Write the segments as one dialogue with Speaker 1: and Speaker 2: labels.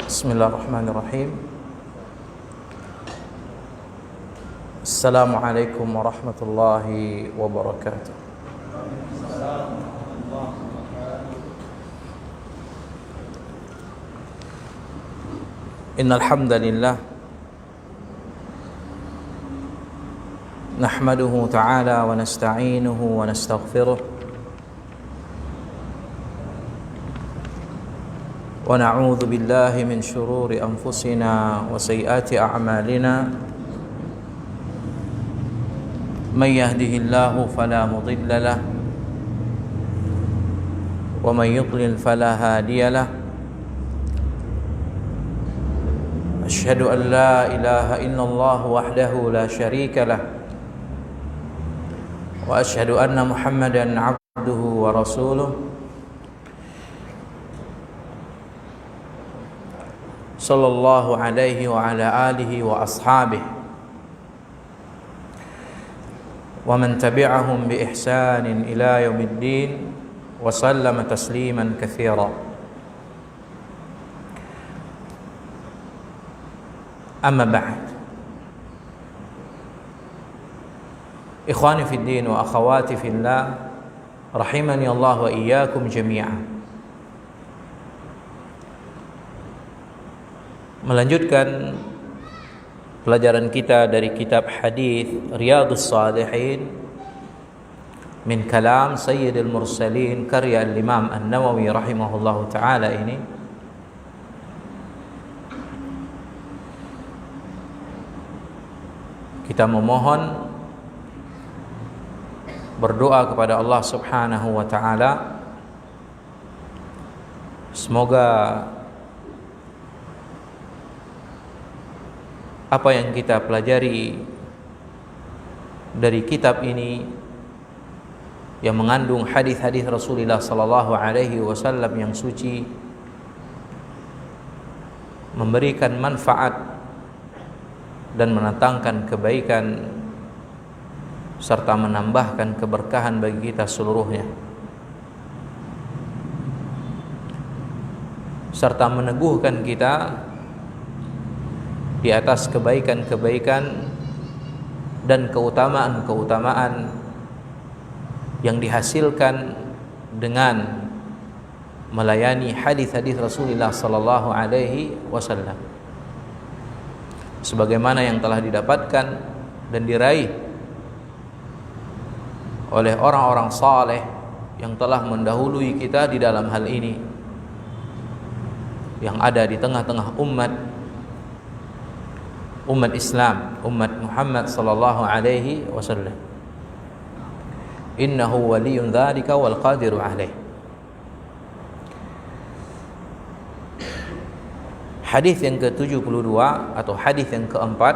Speaker 1: Bismillahirrahmanirrahim. Assalamualaikum warahmatullahi wabarakatuh. Innal hamdalillah nahmaduhu ta'ala wa nasta'inuhu wa nastaghfiruh wa na'udzu billahi min shururi anfusina wa sayyiati a'malina man yahdihillahu fala mudilla lahu wa man yudlil fala hadiya lahu asyhadu an la ilaha illallah wahdahu la syarika lahu wa asyhadu anna Muhammadan 'abduhu wa rasuluh sallallahu alaihi wa ala alihi wa ashabihi wa man tabi'ahum bi ihsanin ila yaumiddin wa sallama tasliman katsira. Amma ba'd. Ikhwani fid din wa akhawati fillah, rahimani Allah wa iyyakum jami'an. Melanjutkan pelajaran kita dari kitab hadis Riyadhus Shalihin min kalam Sayyidil Mursalin karya Imam An-Nawawi rahimahullahu taala ini, kita memohon berdoa kepada Allah Subhanahu wa taala semoga apa yang kita pelajari dari kitab ini yang mengandung hadis-hadis Rasulullah sallallahu alaihi wasallam yang suci memberikan manfaat dan mendatangkan kebaikan serta menambahkan keberkahan bagi kita seluruhnya, serta meneguhkan kita di atas kebaikan-kebaikan dan keutamaan-keutamaan yang dihasilkan dengan melayani hadis-hadis Rasulullah sallallahu alaihi wasallam, sebagaimana yang telah didapatkan dan diraih oleh orang-orang saleh yang telah mendahului kita di dalam hal ini, yang ada di tengah-tengah umat Islam, umat Muhammad sallallahu alaihi wasallam. Innahu waliyyun dzalika wal qadiru alaih. Hadis yang ke-72 atau hadis yang keempat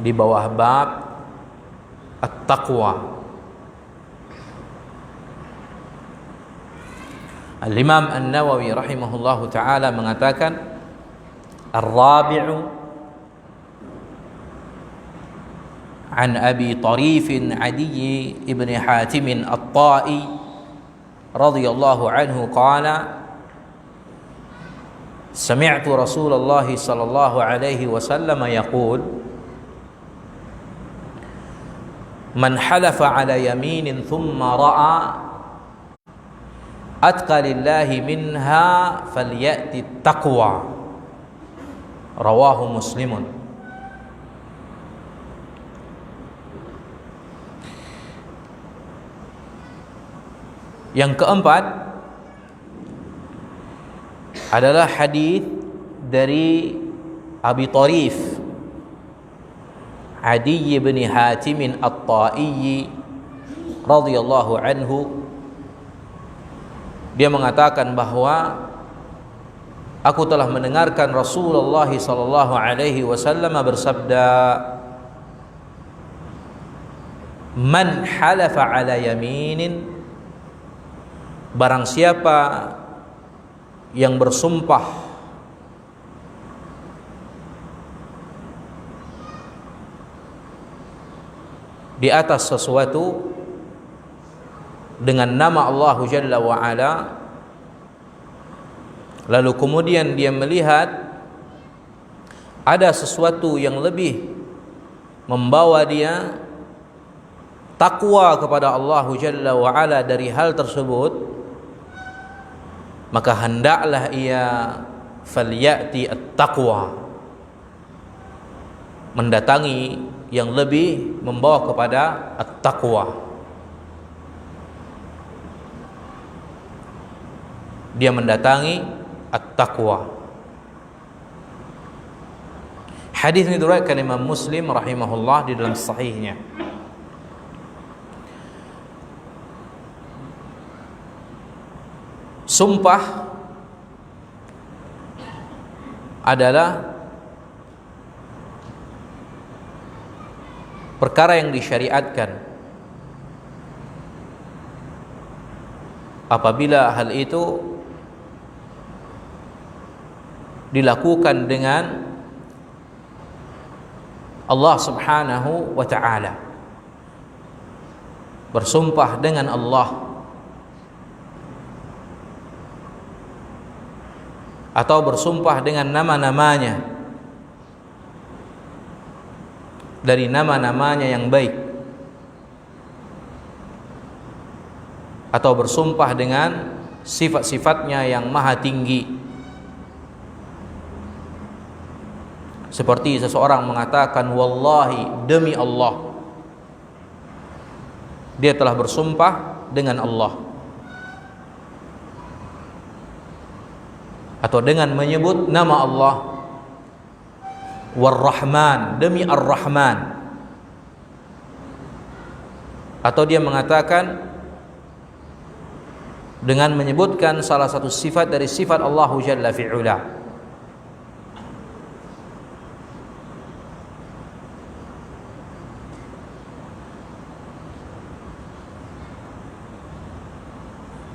Speaker 1: di bawah bab at-taqwa. Al-Imam An-Nawawi rahimahullahu ta'ala mengatakan, Ar-Rabi'u an Abi Tarifin Adi ibn Hatim At-Ta'i radhiyallahu anhu qala sami'tu Rasulullah sallallahu alaihi wasallam yaqul man halafa ala yaminin thumma ra'a atqalillahi minha falyati taqwa, rawahu Muslimun. Yang keempat adalah hadis dari Abi Tarif Adi bin Hatim At-Ta'i radhiyallahu anhu. Dia mengatakan bahwa aku telah mendengarkan Rasulullah sallallahu alaihi wasallam bersabda, man halafa ala yaminin, barang siapa yang bersumpah di atas sesuatu dengan nama Allah Jalla wa Ala, lalu kemudian dia melihat ada sesuatu yang lebih membawa dia takwa kepada Allah Jalla wa Ala dari hal tersebut, maka hendaklah ia falyati at-taqwa, mendatangi yang lebih membawa kepada at-taqwa. Dia mendatangi at-taqwa. Hadis ini diriwayatkan Imam Muslim rahimahullah di dalam sahihnya. Sumpah adalah perkara yang disyariatkan apabila hal itu dilakukan dengan Allah Subhanahu wa ta'ala, bersumpah dengan Allah atau bersumpah dengan nama-namanya dari nama-namanya yang baik, atau bersumpah dengan sifat-sifatnya yang maha tinggi, seperti seseorang mengatakan wallahi, demi Allah, dia telah bersumpah dengan Allah, atau dengan menyebut nama Allah, War-Rahman, demi Ar-Rahman, atau dia mengatakan dengan menyebutkan salah satu sifat dari sifat Allah Jalla fi'ula.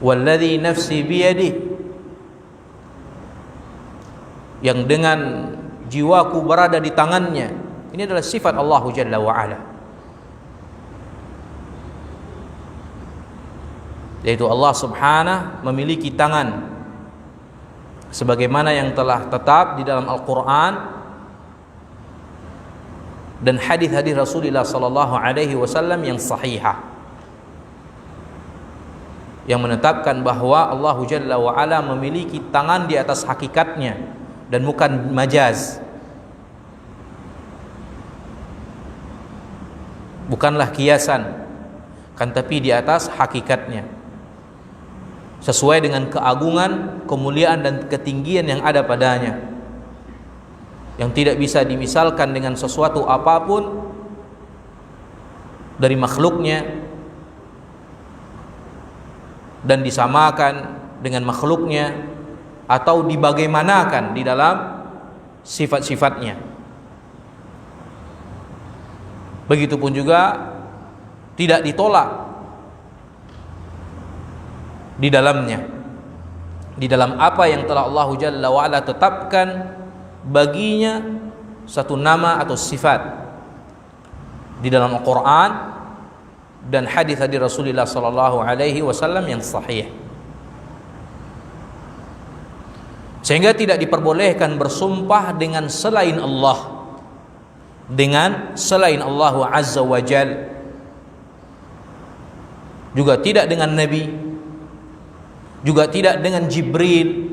Speaker 1: Walladzi nafsi biyadihi, yang dengan jiwaku berada di tangannya. Ini adalah sifat Allah Jalla wa Ala, yaitu Allah Subhanahu memiliki tangan sebagaimana yang telah tetap di dalam Al-Qur'an dan hadis-hadis Rasulullah sallallahu alaihi wasallam yang sahihah, yang menetapkan bahwa Allah Jalla wa Ala memiliki tangan di atas hakikatnya dan bukan majaz, bukanlah kiasan, kan tapi di atas hakikatnya, sesuai dengan keagungan, kemuliaan dan ketinggian yang ada padanya, yang tidak bisa dimisalkan dengan sesuatu apapun dari makhluknya dan disamakan dengan makhluknya atau dibagaimanakan di dalam sifat-sifatnya. Begitupun juga tidak ditolak di dalamnya, di dalam apa yang telah Allah Jalla wa Ala tetapkan baginya satu nama atau sifat di dalam Al-Quran dan hadis dari Rasulullah sallallahu alaihi wasallam yang sahih, sehingga tidak diperbolehkan bersumpah dengan selain Allah, dengan selain Allah Azza wa Jal, juga tidak dengan Nabi, juga tidak dengan Jibril,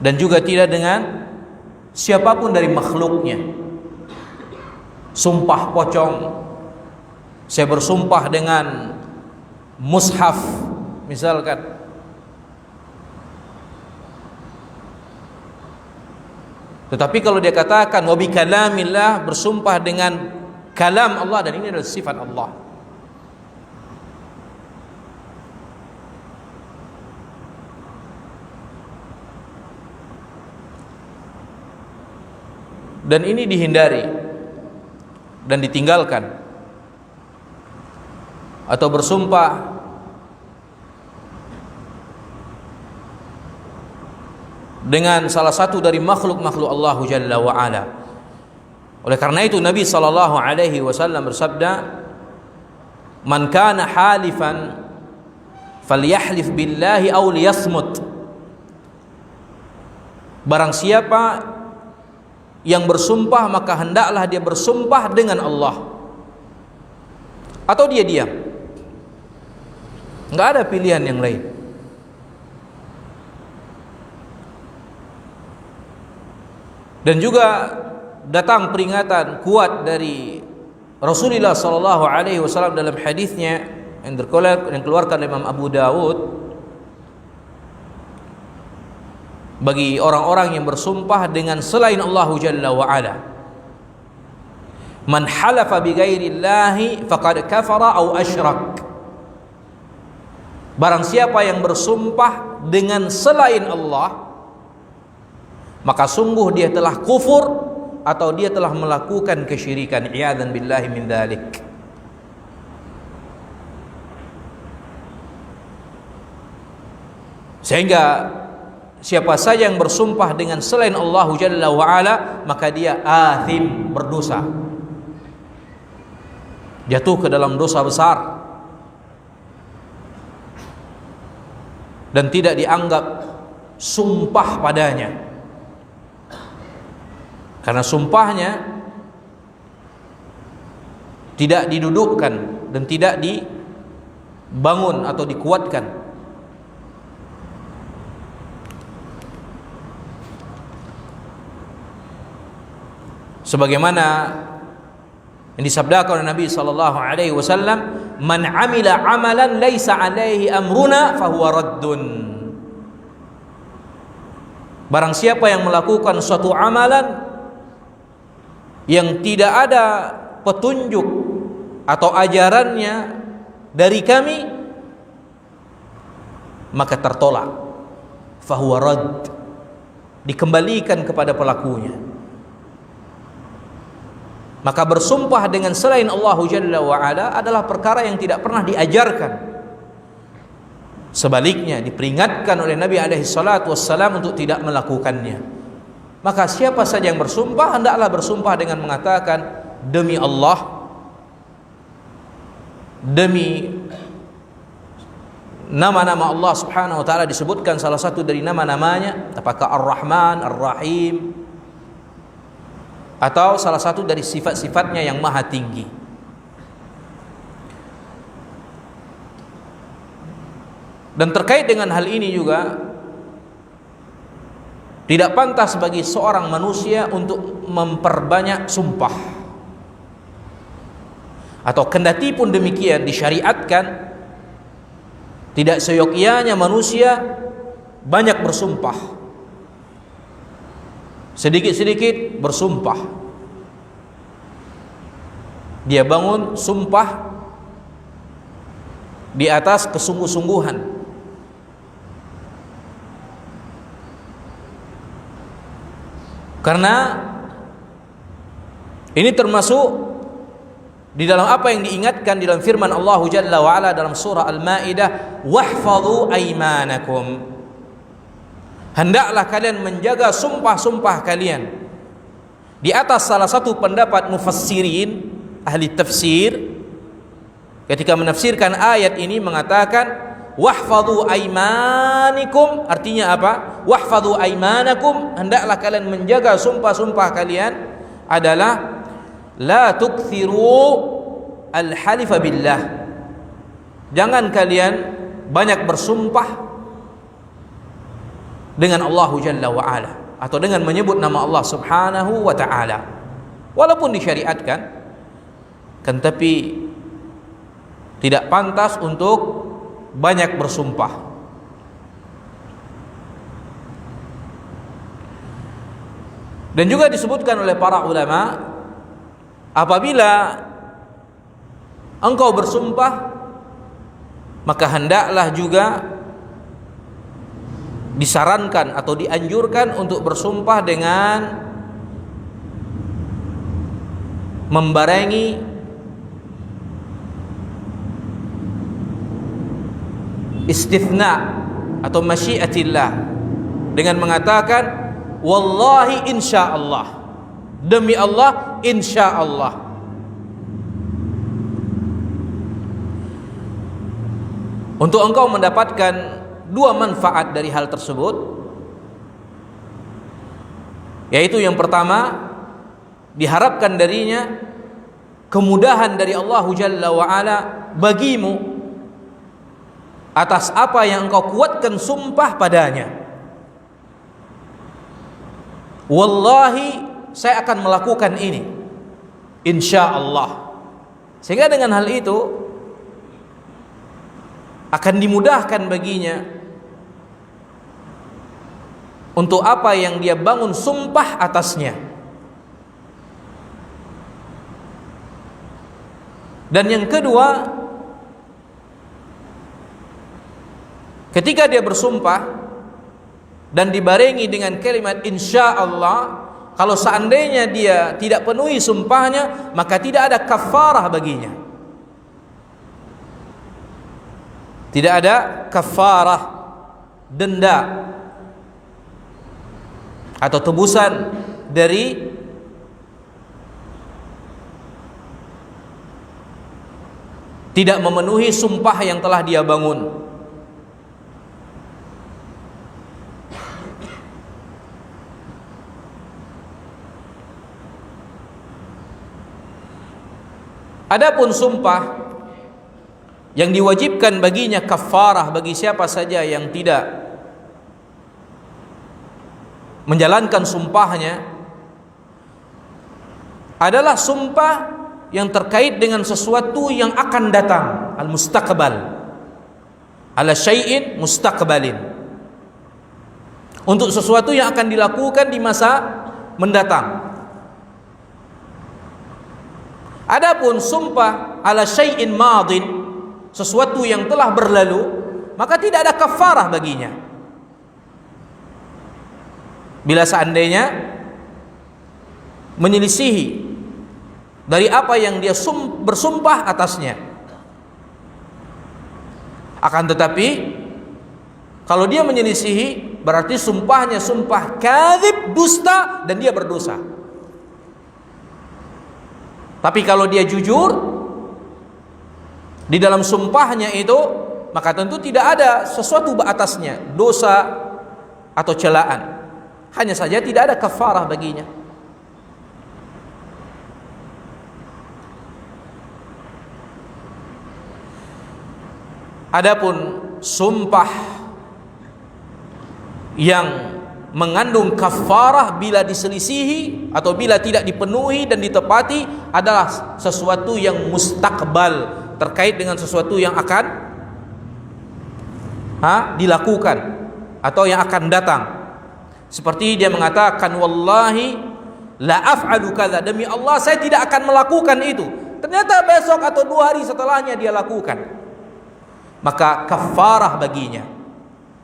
Speaker 1: dan juga tidak dengan siapapun dari makhluknya. Sumpah pocong, saya bersumpah dengan mushaf misalkan, tetapi kalau dia katakan wa bi kalamillah, bersumpah dengan kalam Allah, dan ini adalah sifat Allah, dan ini dihindari dan ditinggalkan. Atau bersumpah dengan salah satu dari makhluk-makhluk Allah Jalla wa Ala. Oleh karena itu Nabi sallallahu alaihi wasallam bersabda, "Man kana halifan falyahlif billahi aw liyasmut." Barang siapa yang bersumpah, maka hendaklah dia bersumpah dengan Allah, atau dia diam. Enggak ada pilihan yang lain. Dan juga datang peringatan kuat dari Rasulullah sallallahu alaihi wasallam dalam hadisnya yang dikeluarkan oleh Imam Abu Dawud, bagi orang-orang yang bersumpah dengan selain Allah Jalla wa Ala. Man halafa bi ghairillahi faqad kafara aw asyrak. Barang siapa yang bersumpah dengan selain Allah, maka sungguh dia telah kufur atau dia telah melakukan kesyirikan. Iyadzan billahi min dzalik. Sehingga siapa saja yang bersumpah dengan selain Allah Jalla wa Ala, maka dia athim, berdosa, jatuh ke dalam dosa besar, dan tidak dianggap sumpah padanya, karena sumpahnya tidak didudukkan dan tidak dibangun atau dikuatkan. Sebagaimana yang disabdakan oleh Nabi sallallahu alaihi wasallam, "Man 'amila 'amalan laisa 'alaihi amruna fahuwa raddun." Barang siapa yang melakukan suatu amalan yang tidak ada petunjuk atau ajarannya dari kami, maka tertolak, fahuwa radd, dikembalikan kepada pelakunya. Maka bersumpah dengan selain Allah Jalla wa Ala adalah perkara yang tidak pernah diajarkan. Sebaliknya diperingatkan oleh Nabi alaihi salatu wassalam untuk tidak melakukannya. Maka siapa saja yang bersumpah, hendaklah bersumpah dengan mengatakan, demi Allah, demi nama-nama Allah subhanahu wa ta'ala, disebutkan salah satu dari nama-namanya, apakah Ar-Rahman, Ar-Rahim, atau salah satu dari sifat-sifatnya yang maha tinggi. Dan terkait dengan hal ini juga, tidak pantas bagi seorang manusia untuk memperbanyak sumpah. Atau kendati pun demikian disyariatkan, tidak seyogyanya manusia banyak bersumpah, sedikit-sedikit bersumpah. Dia bangun sumpah di atas kesungguh-sungguhan. Karena ini termasuk di dalam apa yang diingatkan di dalam firman Allah Jalla wa Ala dalam surah Al-Maidah, "Wahfadhu aymanakum." Hendaklah kalian menjaga sumpah-sumpah kalian. Di atas salah satu pendapat mufassirin, ahli tafsir, ketika menafsirkan ayat ini mengatakan wahfadhu aymanikum, artinya apa? Wahfadhu aymanakum, hendaklah kalian menjaga sumpah-sumpah kalian adalah la tukthiru al-halifa billah. Jangan kalian banyak bersumpah dengan Allah Jalla wa Ala, atau dengan menyebut nama Allah Subhanahu wa ta'ala. Walaupun disyariatkan, kan tapi tidak pantas untuk banyak bersumpah. Dan juga disebutkan oleh para ulama, apabila engkau bersumpah, maka hendaklah juga disarankan atau dianjurkan untuk bersumpah dengan membarengi istithna atau masyiatillah, dengan mengatakan wallahi insyaallah, demi Allah insyaallah. Untuk engkau mendapatkan dua manfaat dari hal tersebut. Yaitu yang pertama, diharapkan darinya kemudahan dari Allah Jalla wa Ala bagimu atas apa yang engkau kuatkan sumpah padanya. Wallahi, saya akan melakukan ini, insya Allah. Sehingga dengan hal itu akan dimudahkan baginya untuk apa yang dia bangun sumpah atasnya. Dan yang kedua, ketika dia bersumpah dan dibarengi dengan kalimat insya Allah, kalau seandainya dia tidak penuhi sumpahnya, maka tidak ada kafarah baginya. Tidak ada kafarah, denda atau tebusan dari tidak memenuhi sumpah yang telah dia bangun. Adapun sumpah yang diwajibkan baginya kafarah bagi siapa saja yang tidak menjalankan sumpahnya adalah sumpah yang terkait dengan sesuatu yang akan datang, al-mustaqbal, ala syai'in mustaqbalin, untuk sesuatu yang akan dilakukan di masa mendatang. Adapun sumpah ala syai'in madin, sesuatu yang telah berlalu, maka tidak ada kafarah baginya. Bila seandainya menyelisihi dari apa yang dia bersumpah atasnya. Akan tetapi kalau dia menyelisihi, berarti sumpahnya sumpah kadzib, dusta, dan dia berdosa. Tapi kalau dia jujur di dalam sumpahnya itu, maka tentu tidak ada sesuatu atasnya dosa atau celaan. Hanya saja tidak ada kafarah baginya. Adapun sumpah yang mengandung kafarah bila diselisihi atau bila tidak dipenuhi dan ditepati adalah sesuatu yang mustaqbal, terkait dengan sesuatu yang akan dilakukan atau yang akan datang. Seperti dia mengatakan, wallahi la af'alu kadza, demi Allah saya tidak akan melakukan itu. Ternyata besok atau 2 hari setelahnya dia lakukan. Maka kafarah baginya.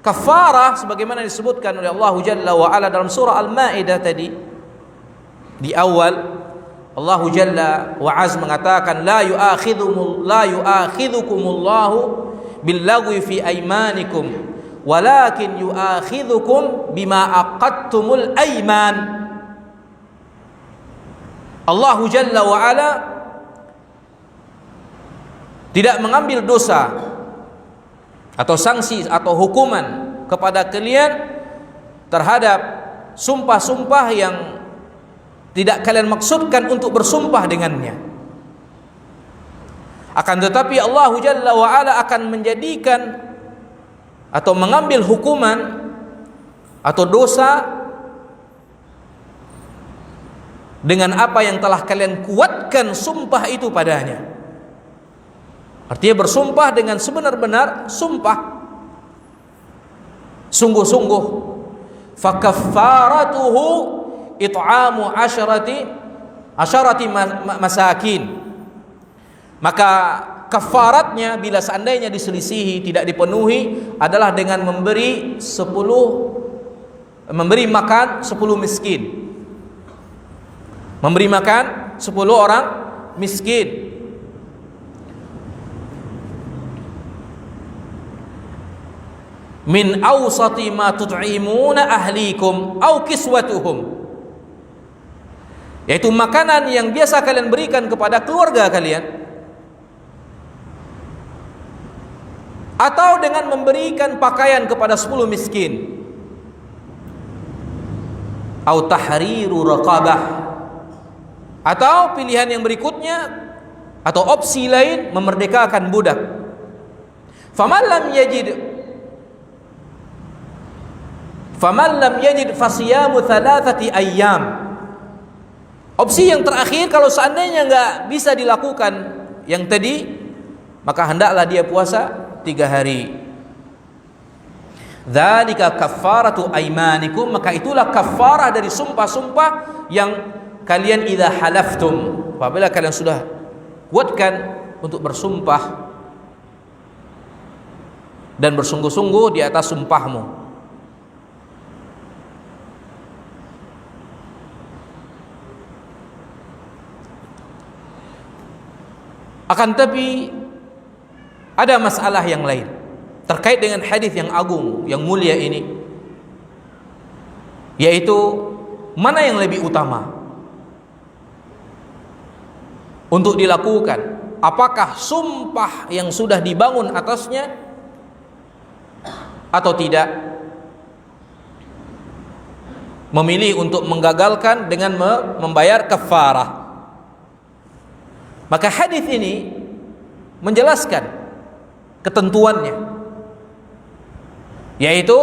Speaker 1: Kafarah sebagaimana disebutkan oleh Allah Jalla wa Ala dalam surah Al-Maidah tadi. Di awal Allah Jalla wa Az mengatakan la yu'akhidhukumullahu billaghwi fi aymanikum walakin yu'akhidhukum bima aqadtumul ayman. Allah Jalla wa Ala tidak mengambil dosa atau sanksi atau hukuman kepada kalian terhadap sumpah-sumpah yang tidak kalian maksudkan untuk bersumpah dengannya. Akan tetapi Allah Jalla wa Ala akan menjadikan atau mengambil hukuman atau dosa dengan apa yang telah kalian kuatkan sumpah itu padanya. Artinya bersumpah dengan sebenar-benar sumpah, sungguh-sungguh. Fakaffaratuhu it'amu asyarati masakin. Maka kafaratnya bila seandainya diselisihi, tidak dipenuhi, adalah dengan memberi makan 10 miskin. Memberi makan 10 orang miskin. Min awsati ma tut'imuna ahlikum au kiswatuhum, yaitu makanan yang biasa kalian berikan kepada keluarga kalian, atau dengan memberikan pakaian kepada 10 miskin, Au tahriru raqabah. Atau pilihan yang berikutnya atau opsi lain, memerdekakan budak. Faman lam yajid fasiyamu thalathati ayyam. Opsi yang terakhir, kalau seandainya enggak bisa dilakukan yang tadi, maka hendaklah dia puasa 3 hari. Dzalika kaffaratu aymanikum, maka itulah kafarah dari sumpah-sumpah yang kalian idza halaftum, apabila kalian sudah kuatkan untuk bersumpah dan bersungguh-sungguh di atas sumpahmu. Akan tapi ada masalah yang lain terkait dengan hadis yang agung, yang mulia ini, yaitu mana yang lebih utama untuk dilakukan? Apakah sumpah yang sudah dibangun atasnya atau tidak? Memilih untuk menggagalkan dengan membayar kafarah. Maka hadis ini menjelaskan ketentuannya, yaitu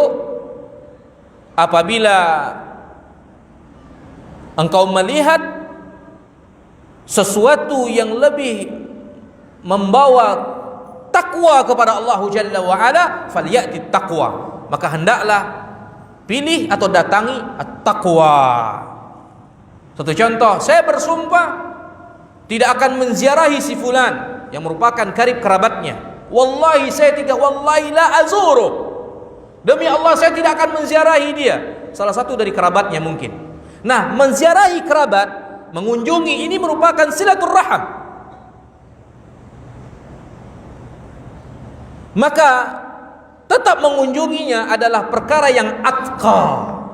Speaker 1: apabila engkau melihat sesuatu yang lebih membawa takwa kepada Allah Jalla wa Ala, falyati taqwa, maka hendaklah pilih atau datangi at-taqwa. Satu contoh, saya bersumpah tidak akan menziarahi si fulan yang merupakan karib kerabatnya. Wallahi saya tidak, wallahi la azuru. Demi Allah saya tidak akan menziarahi dia. Salah satu dari kerabatnya mungkin. Nah, menziarahi kerabat, mengunjungi, ini merupakan silaturrahim. Maka tetap mengunjunginya adalah perkara yang atqa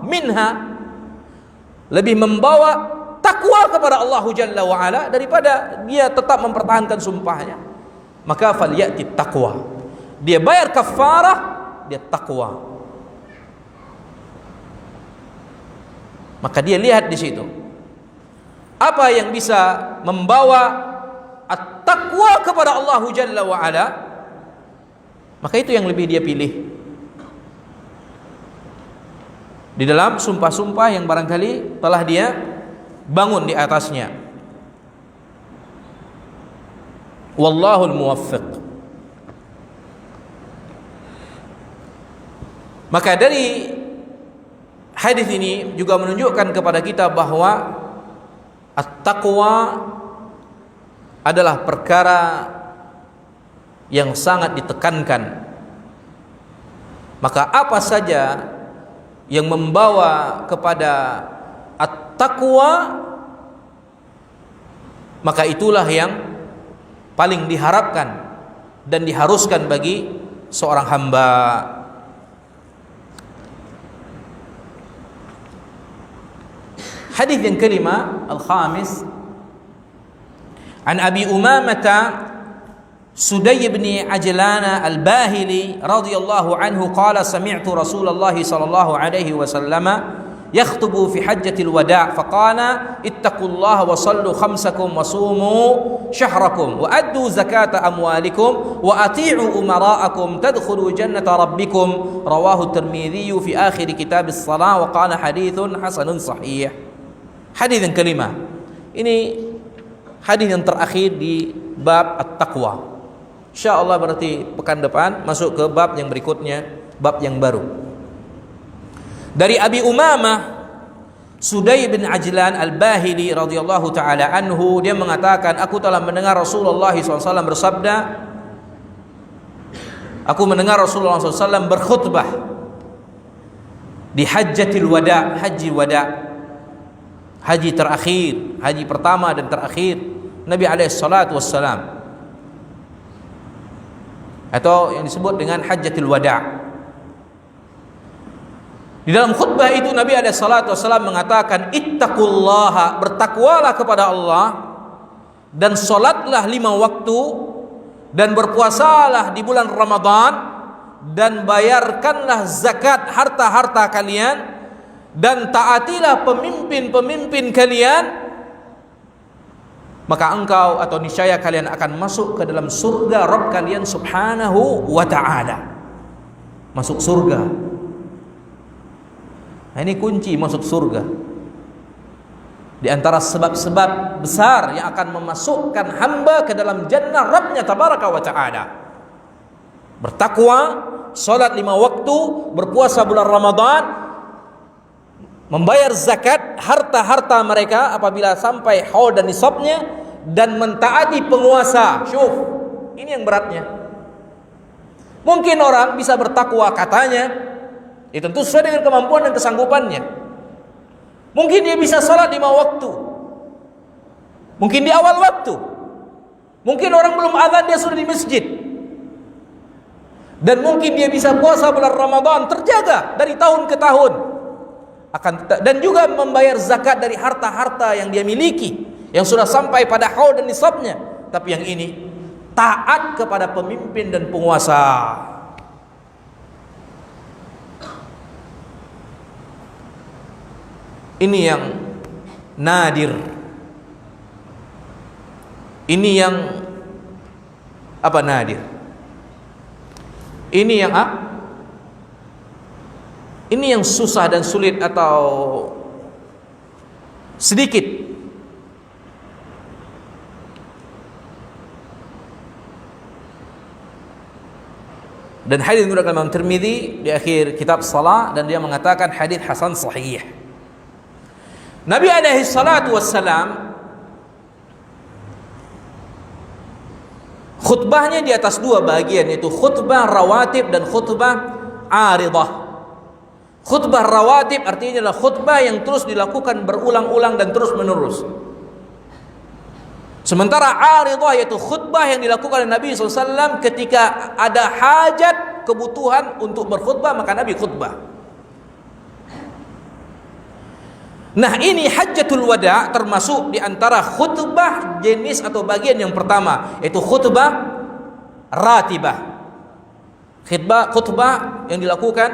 Speaker 1: minha, lebih membawa takwa kepada Allah Jalla wa Ala daripada dia tetap mempertahankan sumpahnya. Maka falyati taqwa, dia bayar kafarah, dia takwa. Maka dia lihat di situ apa yang bisa membawa at-taqwa kepada Allah Jalla wa Ala, maka itu yang lebih dia pilih di dalam sumpah-sumpah yang barangkali telah dia bangun di atasnya. Wallahul muwaffiq. Maka dari hadis ini juga menunjukkan kepada kita bahwa at-taqwa adalah perkara yang sangat ditekankan. Maka apa saja yang membawa kepada at-taqwa, maka itulah yang paling diharapkan dan diharuskan bagi seorang hamba. Hadis yang kelima, al-khamis, an Abi Umamah Sudai bin Ajlan al-Bahili radhiyallahu anhu qala sami'tu Rasulullah sallallahu alaihi wasallam yakhtubu fi hajjatil wada' faqala ittaqullaha wa sallu khamsakum wa sumu syahrakum wa addu zakata amwalikum wa ati'u umara'akum tadkhulu jannata rabbikum, rawahu Tirmidzi fi akhir kitab as-salah wa qala haditsun hasanun sahih. Hadis yang kelima ini hadis yang terakhir di bab at-taqwa. InsyaAllah berarti pekan depan masuk ke bab yang berikutnya, bab yang baru. Dari Abi Umamah Sudai bin Ajlan al-Bahili radhiyallahu ta'ala anhu, dia mengatakan, aku telah mendengar Rasulullah SAW bersabda, aku mendengar Rasulullah SAW berkhutbah di hajjatil wada', haji wada', haji terakhir, haji pertama dan terakhir Nabi SAW, atau yang disebut dengan hajjatul wada'. Di dalam khutbah itu Nabi SAW mengatakan, ittaqullaha, bertakwalah kepada Allah, dan solatlah 5 waktu, dan berpuasalah di bulan Ramadan, dan bayarkanlah zakat harta-harta kalian dan taatilah pemimpin-pemimpin kalian, maka engkau atau niscaya kalian akan masuk ke dalam surga Rabb kalian subhanahu wa ta'ala. Masuk surga. Nah, ini kunci masuk surga. Di antara sebab-sebab besar yang akan memasukkan hamba ke dalam jannah Rabbnya tabaraka wa ta'ala. Bertakwa, salat 5 waktu, berpuasa bulan Ramadan, membayar zakat harta-harta mereka apabila sampai haul dan nisabnya, dan mentaati penguasa. Syuf, ini yang beratnya. Mungkin orang bisa bertakwa katanya, itu tentu sesuai dengan kemampuan dan kesanggupannya. Mungkin dia bisa salat 5 waktu, mungkin di awal waktu, mungkin orang belum azan dia sudah di masjid, dan mungkin dia bisa puasa bulan Ramadan terjaga dari tahun ke tahun, dan juga membayar zakat dari harta-harta yang dia miliki yang sudah sampai pada haul dan nisabnya. Tapi yang ini taat kepada pemimpin dan penguasa. Ini yang nadir. Ini yang apa nadir? Ini yang ini yang susah dan sulit atau sedikit. Dan hadis diriwayatkan Imam Tirmidzi di akhir kitab salat, dan dia mengatakan hadis hasan sahih. Nabi alaihi salatu wassalam khutbahnya di atas 2 bagian, yaitu khutbah rawatib dan khutbah aridah. Khutbah rawatib artinya adalah khutbah yang terus dilakukan berulang-ulang dan terus menerus. Sementara aridah yaitu khutbah yang dilakukan oleh Nabi SAW ketika ada hajat, kebutuhan untuk berkhutbah, maka Nabi khutbah. Nah, ini hajjatul wada termasuk di antara khutbah jenis atau bagian yang pertama, yaitu khutbah ratibah. Khutbah yang dilakukan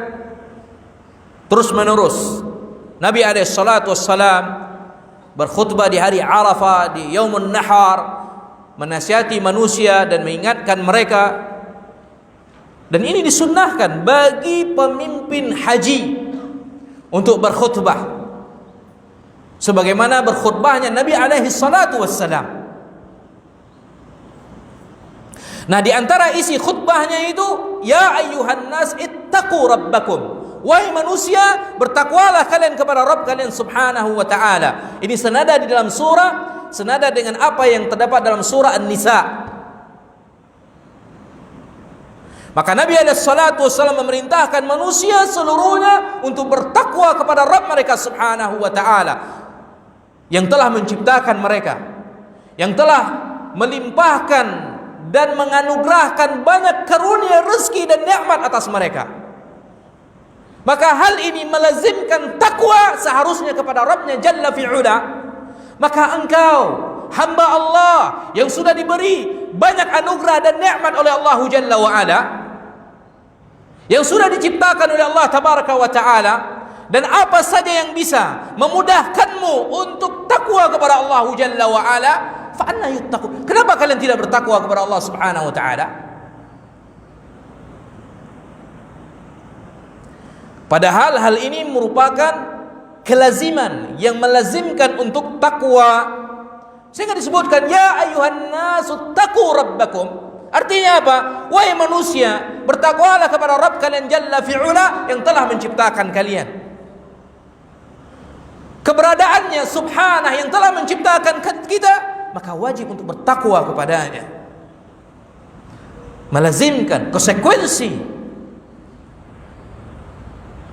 Speaker 1: terus menerus. Nabi alaihi salatu wassalam berkhutbah di hari Arafah, di Yaumun Nahar, menasihati manusia dan mengingatkan mereka. Dan ini disunnahkan bagi pemimpin haji untuk berkhutbah, sebagaimana berkhutbahnya Nabi alaihi salatu wassalam. Nah, di antara isi khutbahnya itu, ya ayyuhan nas ittaqu rabbakum, wahai manusia, bertakwalah kalian kepada Rabb kalian subhanahu wa ta'ala. Ini senada di dalam surah, senada dengan apa yang terdapat dalam surah An-Nisa. Maka Nabi SAW memerintahkan manusia seluruhnya untuk bertakwa kepada Rabb mereka subhanahu wa ta'ala, yang telah menciptakan mereka, yang telah melimpahkan dan menganugerahkan banyak karunia, rezeki dan nikmat atas mereka. Maka hal ini melazimkan takwa seharusnya kepada Rabbnya Jalla fi'ula. Maka engkau hamba Allah yang sudah diberi banyak anugerah dan nikmat oleh Allah Jalla wa'ala, yang sudah diciptakan oleh Allah Tabaraka wa ta'ala, dan apa saja yang bisa memudahkanmu untuk takwa kepada Allah Jalla wa'ala, fa'anna yuttaqu. Kenapa kalian tidak bertakwa kepada Allah Subhanahu wa ta'ala? Padahal hal ini merupakan kelaziman yang melazimkan untuk takwa. Sehingga disebutkan ya ayyuhan nasu taqu rabbakum. Artinya apa? Wahai manusia, bertakwalah kepada Rabb kalian Jalla fi'ula yang telah menciptakan kalian. Keberadaannya subhanah yang telah menciptakan kita, maka wajib untuk bertakwa kepadanya. Melazimkan konsekuensi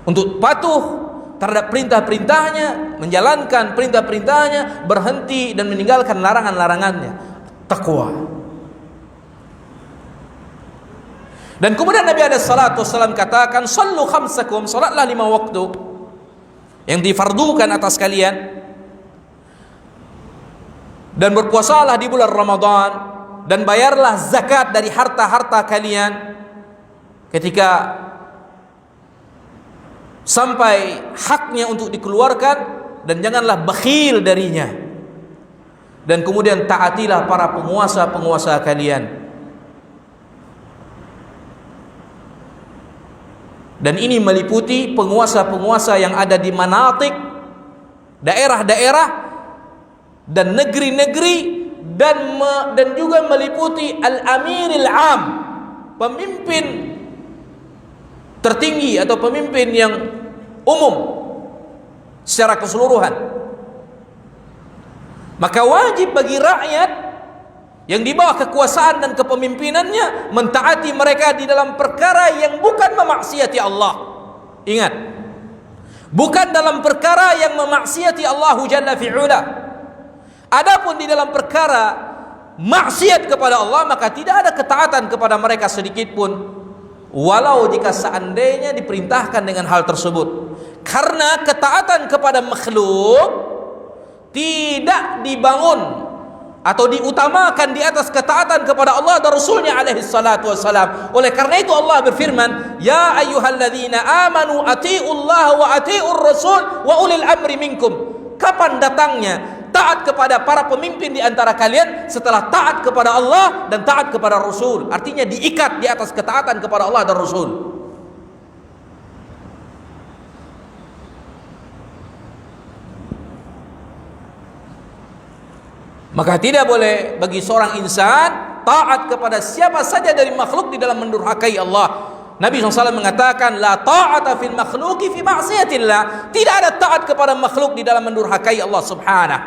Speaker 1: untuk patuh terhadap perintah-perintahnya, menjalankan perintah-perintahnya, berhenti dan meninggalkan larangan-larangannya. Takwa. Dan kemudian Nabi SAW katakan, sallu khamsakum, salatlah 5 waktu yang difardukan atas kalian, dan berpuasalah di bulan Ramadan, dan bayarlah zakat dari harta-harta kalian ketika sampai haknya untuk dikeluarkan, dan janganlah bakhil darinya. Dan kemudian taatilah para penguasa-penguasa kalian. Dan ini meliputi penguasa-penguasa yang ada di manatik, daerah-daerah dan negeri-negeri, dan juga meliputi al-amiril am, pemimpin tertinggi atau pemimpin yang umum secara keseluruhan. Maka wajib bagi rakyat yang di bawah kekuasaan dan kepemimpinannya mentaati mereka di dalam perkara yang bukan memaksiati Allah. Ingat, bukan dalam perkara yang memaksiati Allah Jalla fi'ula. Adapun di dalam perkara maksiat kepada Allah, maka tidak ada ketaatan kepada mereka sedikit pun, walau jika seandainya diperintahkan dengan hal tersebut. Karena ketaatan kepada makhluk tidak dibangun atau diutamakan di atas ketaatan kepada Allah dan Rasulnya alaihi salatu wassalam. Oleh karena itu Allah berfirman, ya ayyuhalladzina amanu atiiullaha wa atiiur rasul wa ulil amri minkum. Kapan datangnya taat kepada para pemimpin di antara kalian setelah taat kepada Allah dan taat kepada Rasul? Artinya diikat di atas ketaatan kepada Allah dan Rasul. Maka tidak boleh bagi seorang insan taat kepada siapa saja dari makhluk di dalam mendurhakai Allah. Nabi SAW mengatakan, la ta'ata fil makhluki fi ma'siyatillah. Tidak ada taat kepada makhluk di dalam mendurhakai Allah subhanahu.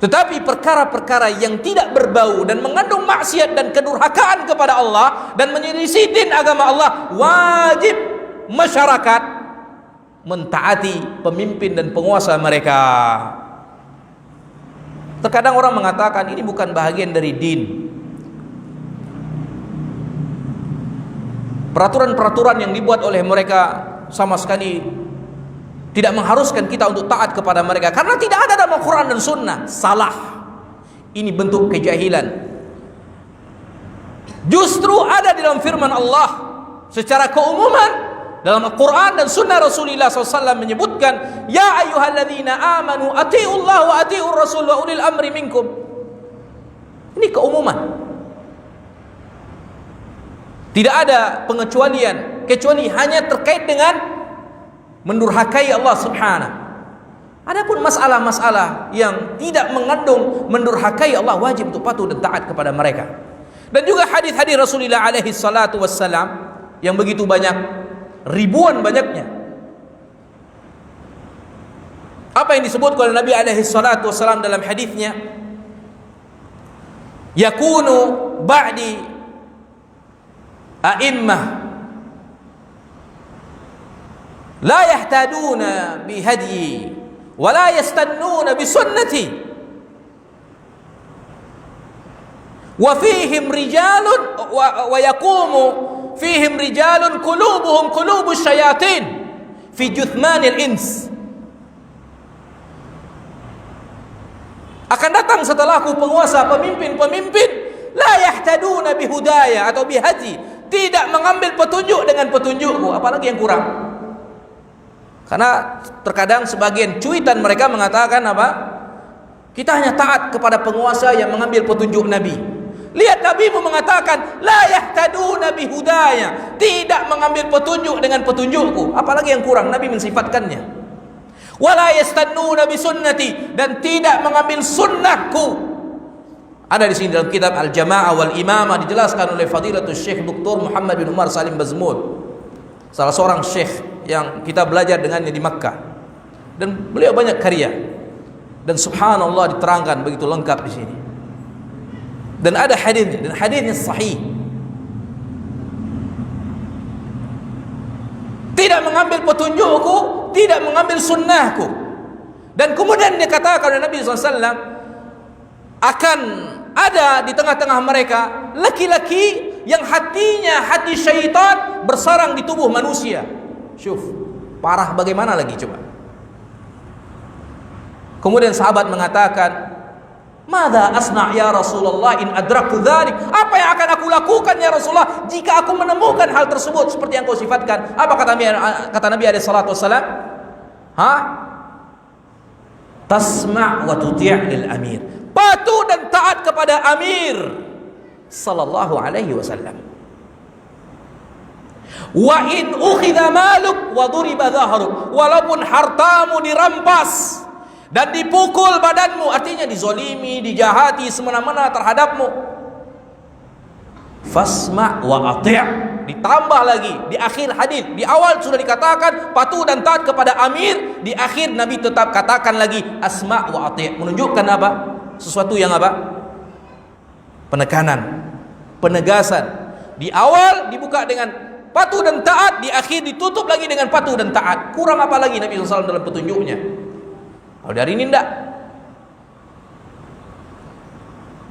Speaker 1: Tetapi perkara-perkara yang tidak berbau dan mengandung maksiat dan kedurhakaan kepada Allah dan menyelisih din agama Allah, wajib masyarakat mentaati pemimpin dan penguasa mereka. Terkadang orang mengatakan ini bukan bahagian dari din. Peraturan-peraturan yang dibuat oleh mereka sama sekali tidak mengharuskan kita untuk taat kepada mereka, karena tidak ada dalam Al-Quran dan Sunnah. Salah. Ini bentuk kejahilan. Justru ada di dalam firman Allah secara keumuman. Dalam Al-Quran dan Sunnah Rasulullah SAW menyebutkan, ya ayyuhalladzina amanu atiiullaha wa atiiur rasul wa ulil amri minkum. Ini keumuman. Tidak ada pengecualian kecuali hanya terkait dengan mendurhakai Allah subhanahu. Adapun masalah-masalah yang tidak mengandung mendurhakai Allah, wajib untuk patuh dan taat kepada mereka. Dan juga hadis-hadis Rasulullah alaihi salatu wassalam yang begitu banyak, ribuan banyaknya. Apa yang disebut oleh Nabi alaihi salatu wassalam dalam hadisnya, yakunu ba'di a'immah la yahtaduna bihadyi wa la yastannuna bisunnati wa fihim rijalun wa yaqumu fihim rijalun qulubuhum qulubus syayatin fi juthmanil ins. Akan datang setelahku penguasa, pemimpin-pemimpin la yahtaduna bihudaya atau bihadi, tidak mengambil petunjuk dengan petunjukku. Apalagi yang kurang. Karena terkadang sebagian cuitan mereka mengatakan apa? Kita hanya taat kepada penguasa yang mengambil petunjuk Nabi. Lihat Nabi mengatakan la yahtaduna bihudaya, tidak mengambil petunjuk dengan petunjukku. Apalagi yang kurang, Nabi mensifatkannya. Wala yastannuna bisunnati, dan tidak mengambil sunnahku. Ada di sini dalam kitab Al-Jama'ah wal Imamah dijelaskan oleh Fadilatul Syekh Dr. Muhammad bin Umar Salim Bazmul, salah seorang syekh yang kita belajar dengannya di Makkah, dan beliau banyak karya, dan subhanallah diterangkan begitu lengkap di sini. Dan ada hadisnya, dan hadisnya sahih. Tidak mengambil petunjukku, tidak mengambil sunnahku. Dan kemudian dikatakan oleh Nabi SAW, akan ada di tengah-tengah mereka laki-laki yang hatinya hati syaitan bersarang di tubuh manusia. Syuf, parah bagaimana lagi coba. Kemudian sahabat mengatakan, Mada asna' ya Rasulullah in adraktu dzalik? Apa yang akan aku lakukan ya Rasulullah jika aku menemukan hal tersebut seperti yang kau sifatkan? Apa kata Nabi alaihi salatu wasallam? Tasma' wa tuti' lil amir. Patuh dan taat kepada amir sallallahu alaihi wasallam. Wa in ukhidha maluk wa duriba dhahruk. Walaupun hartamu dirampas dan dipukul badanmu, artinya dizolimi, dijahati semena-mena terhadapmu, fasma' wa ati'. Ditambah lagi di akhir hadis, di awal sudah dikatakan patuh dan taat kepada amir, di akhir Nabi tetap katakan lagi asma' wa ati', menunjukkan apa? Sesuatu yang apa? Penekanan, penegasan. Di awal dibuka dengan patuh dan taat, di akhir ditutup lagi dengan patuh dan taat. Kurang apa lagi Nabi SAW dalam petunjuknya? Kalau dari ini tidak.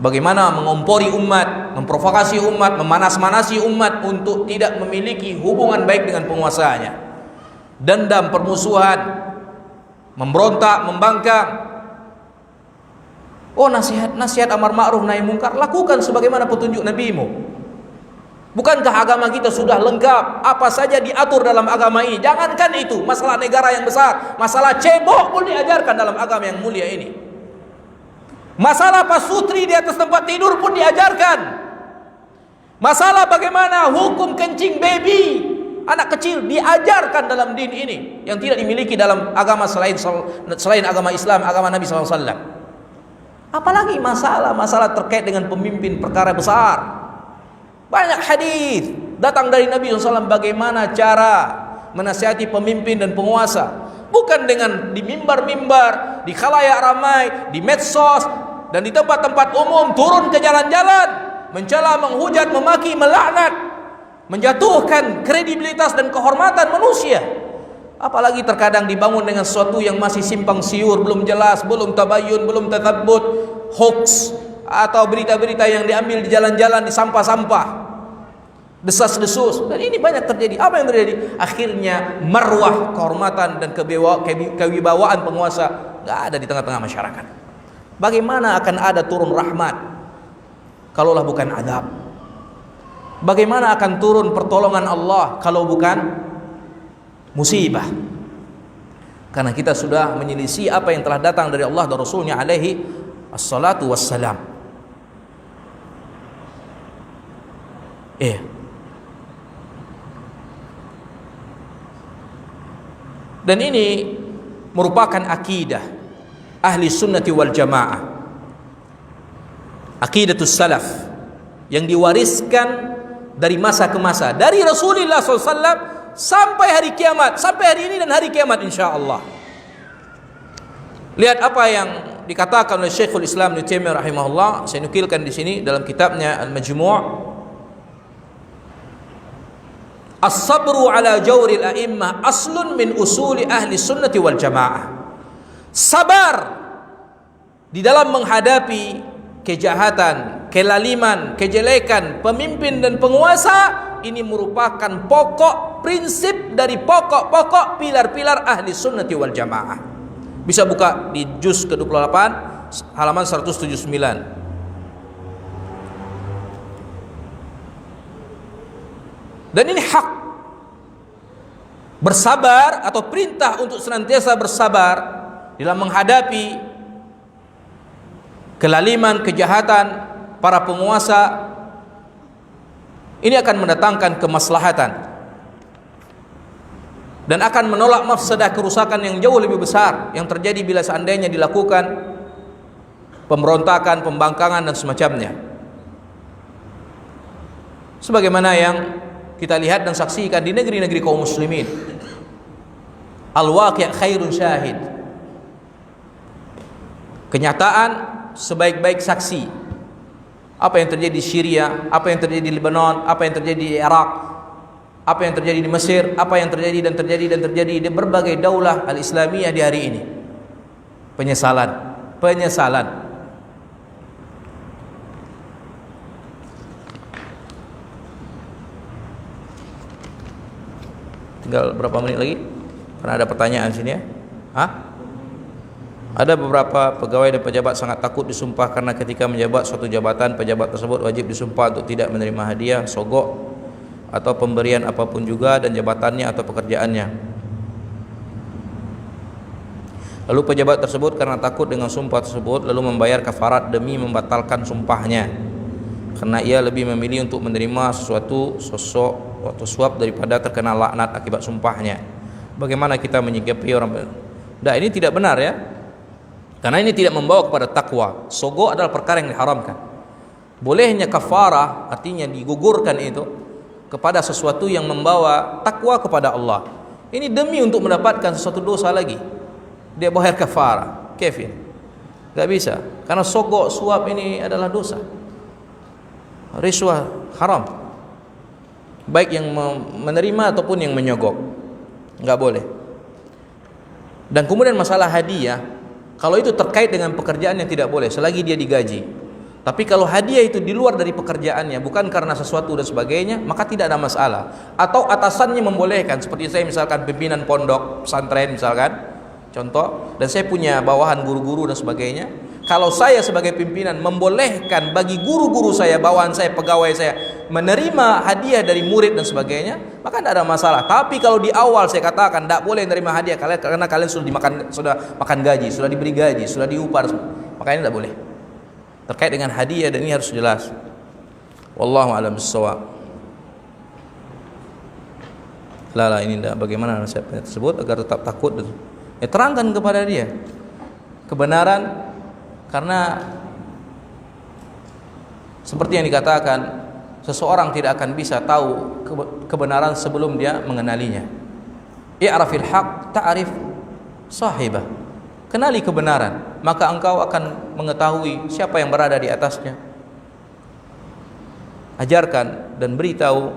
Speaker 1: Bagaimana mengompori umat, memprovokasi umat, memanas-manasi umat untuk tidak memiliki hubungan baik dengan penguasanya. Dendam, permusuhan, memberontak, membangkang. Oh, nasihat amar ma'ruf nahi munkar, lakukan sebagaimana petunjuk nabimu. Bukankah agama kita sudah lengkap? Apa saja diatur dalam agama ini. Jangankan itu, masalah negara yang besar, masalah cebok pun diajarkan dalam agama yang mulia ini. Masalah pasutri di atas tempat tidur pun diajarkan. Masalah bagaimana hukum kencing baby, anak kecil, diajarkan dalam din ini, yang tidak dimiliki dalam agama selain agama Islam, agama Nabi SAW. Apalagi masalah terkait dengan pemimpin, perkara besar. Banyak hadis datang dari Nabi SAW bagaimana cara menasihati pemimpin dan penguasa. Bukan dengan di mimbar-mimbar, di khalayak ramai, di medsos, dan di tempat-tempat umum turun ke jalan-jalan, mencela, menghujat, memaki, melaknat, menjatuhkan kredibilitas dan kehormatan manusia. Apalagi terkadang dibangun dengan sesuatu yang masih simpang siur, belum jelas, belum tabayun, belum tatabbut, hoax, atau berita-berita yang diambil di jalan-jalan, di sampah-sampah, desas-desus. Dan ini banyak terjadi. Apa yang terjadi? Akhirnya marwah, kehormatan dan kewibawaan penguasa nggak ada di tengah-tengah masyarakat. Bagaimana akan ada turun rahmat kalaulah bukan adab? Bagaimana akan turun pertolongan Allah kalau bukan musibah? Karena kita sudah menyelisih apa yang telah datang dari Allah dan Rasulnya alaihi assalatu wassalam. Dan ini merupakan akidah ahli sunnati wal jamaah, akidatus salaf, yang diwariskan dari masa ke masa, dari Rasulullah SAW sampai hari kiamat, sampai hari ini dan hari kiamat insyaallah. Lihat apa yang dikatakan oleh Syekhul Islam Ibnu Taimiyah rahimahullah. Saya nukilkan di sini dalam kitabnya Al-Majmu'. As-sabru ala jawril a'immah aslun min usuli ahli sunnati wal jamaah. Sabar di dalam menghadapi kejahatan, kelaliman, kejelekan pemimpin dan penguasa, ini merupakan pokok prinsip dari pokok-pokok pilar-pilar ahli sunnati wal jamaah. Bisa buka di juz ke-28 halaman 179. Dan ini hak. Bersabar atau perintah untuk senantiasa bersabar dalam menghadapi kelaliman, kejahatan para penguasa. Ini akan mendatangkan kemaslahatan dan akan menolak mafsadah, kerusakan yang jauh lebih besar yang terjadi bila seandainya dilakukan pemberontakan, pembangkangan dan semacamnya. Sebagaimana yang kita lihat dan saksikan di negeri-negeri kaum muslimin. Al-waqi' khairun syahid. Kenyataan sebaik-baik saksi. Apa yang terjadi di Syria, apa yang terjadi di Lebanon, apa yang terjadi di Irak, apa yang terjadi di Mesir, apa yang terjadi dan terjadi di berbagai daulah al-Islamiyah di hari ini. Penyesalan. Tinggal berapa menit lagi? Karena ada pertanyaan sini ya. Ada beberapa pegawai dan pejabat sangat takut disumpah karena ketika menjabat suatu jabatan, pejabat tersebut wajib disumpah untuk tidak menerima hadiah, sogok atau pemberian apapun juga dan jabatannya atau pekerjaannya. Lalu pejabat tersebut karena takut dengan sumpah tersebut lalu membayar kafarat demi membatalkan sumpahnya, karena ia lebih memilih untuk menerima sesuatu sosok atau suap daripada terkena laknat akibat sumpahnya. Bagaimana kita menyikapi orang? Nah, ini tidak benar ya, karena ini tidak membawa kepada takwa. Sogok adalah perkara yang diharamkan. Bolehnya kafarah artinya digugurkan itu kepada sesuatu yang membawa takwa kepada Allah. Ini demi untuk mendapatkan sesuatu dosa lagi, dia bayar kafarah. Kafir, gak bisa, karena sogok suap ini adalah dosa. Riswah haram, baik yang menerima ataupun yang menyogok, nggak boleh. Dan kemudian masalah hadiah, kalau itu terkait dengan pekerjaan yang tidak boleh selagi dia digaji. Tapi kalau hadiah itu di luar dari pekerjaannya, bukan karena sesuatu dan sebagainya, maka tidak ada masalah. Atau atasannya membolehkan, seperti saya misalkan pimpinan pondok pesantren misalkan, contoh, dan saya punya bawahan guru-guru dan sebagainya. Kalau saya sebagai pimpinan membolehkan bagi guru-guru saya, bawahan saya, pegawai saya menerima hadiah dari murid dan sebagainya, maka tidak ada masalah. Tapi kalau di awal saya katakan tidak boleh menerima hadiah karena kalian sudah makan gaji, sudah diberi gaji, sudah diupah, maka ini tidak boleh. Terkait dengan hadiah, dan ini harus jelas. Wallahu a'lam bissawab. Ini tidak, bagaimana nasihat tersebut agar tetap takut. Ya, terangkan kepada dia kebenaran, karena seperti yang dikatakan, seseorang tidak akan bisa tahu kebenaran sebelum dia mengenalinya. I'rafil haq ta'rif sahibah. Kenali kebenaran, maka engkau akan mengetahui siapa yang berada di atasnya. Ajarkan dan beritahu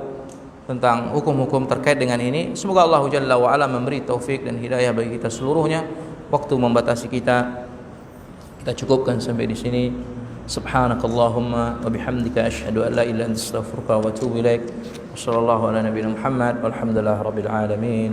Speaker 1: tentang hukum-hukum terkait dengan ini. Semoga Allah Jalla wa Ala memberi taufik dan hidayah bagi kita seluruhnya. Waktu membatasi kita cukupkan sampai di sini. Subhanakallahumma wa bihamdika asyhadu an la ilaha illa anta astaghfiruka wa atubu ilaik. Wassallallahu ala nabiyina Muhammad walhamdulillahi rabbil alamin.